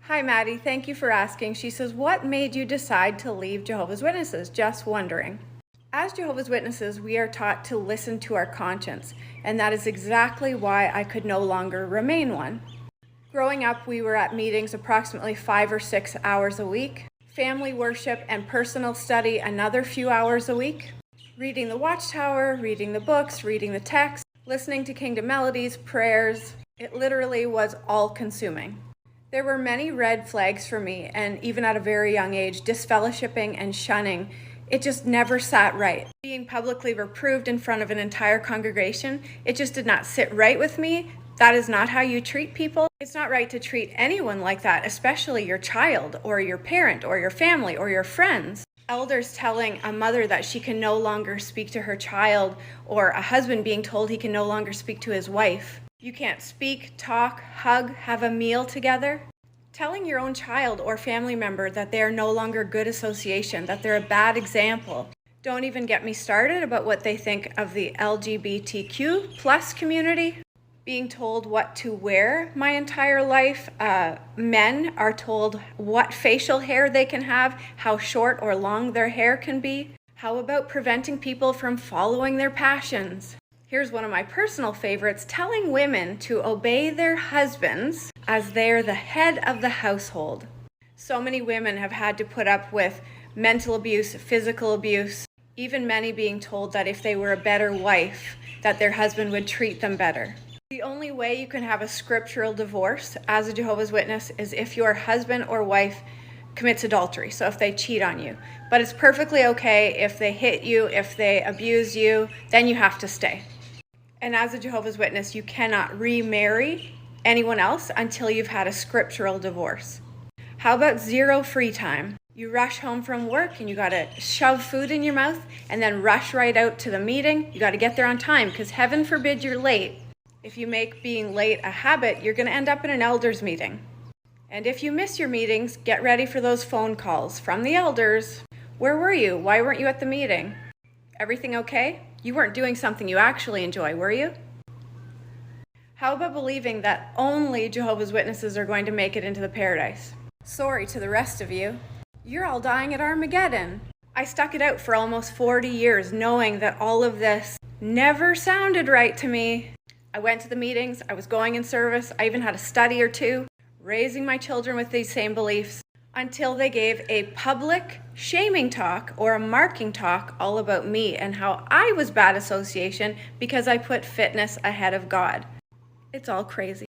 Hi, Maddie. Thank you for asking. She says, what made you decide to leave Jehovah's Witnesses? Just wondering. As Jehovah's Witnesses, we are taught to listen to our conscience, and that is exactly why I could no longer remain one. Growing up, we were at meetings approximately 5 or 6 hours a week, family worship and personal study another few hours a week, reading the watchtower, reading the books, reading the text, listening to kingdom melodies, prayers. It literally was all-consuming. There were many red flags for me, and even at a very young age, disfellowshipping and shunning. It just never sat right. Being publicly reproved in front of an entire congregation, it just did not sit right with me. That is not how you treat people. It's not right to treat anyone like that, especially your child or your parent or your family or your friends. Elders telling a mother that she can no longer speak to her child, or a husband being told he can no longer speak to his wife. You can't speak, talk, hug, have a meal together. Telling your own child or family member that they are no longer good association, that they're a bad example. Don't even get me started about what they think of the LGBTQ plus community. Being told what to wear my entire life. Men are told what facial hair they can have, how short or long their hair can be. How about preventing people from following their passions? Here's one of my personal favorites, telling women to obey their husbands as they're the head of the household. So many women have had to put up with mental abuse, physical abuse, even many being told that if they were a better wife, that their husband would treat them better. The only way you can have a scriptural divorce as a Jehovah's Witness is if your husband or wife commits adultery, so if they cheat on you. But it's perfectly okay if they hit you, if they abuse you, then you have to stay. And as a Jehovah's Witness, you cannot remarry anyone else until you've had a scriptural divorce. How about zero free time? You rush home from work and you gotta shove food in your mouth and then rush right out to the meeting. You gotta get there on time because heaven forbid you're late. If you make being late a habit, you're gonna end up in an elders meeting. And if you miss your meetings, get ready for those phone calls from the elders. Where were you? Why weren't you at the meeting? Everything okay? You weren't doing something you actually enjoy, were you? How about believing that only Jehovah's Witnesses are going to make it into the paradise? Sorry to the rest of you. You're all dying at Armageddon. I stuck it out for almost 40 years knowing that all of this never sounded right to me. I went to the meetings, I was going in service, I even had a study or two, raising my children with these same beliefs, until they gave a public shaming talk or a marking talk all about me and how I was bad association because I put fitness ahead of God. It's all crazy.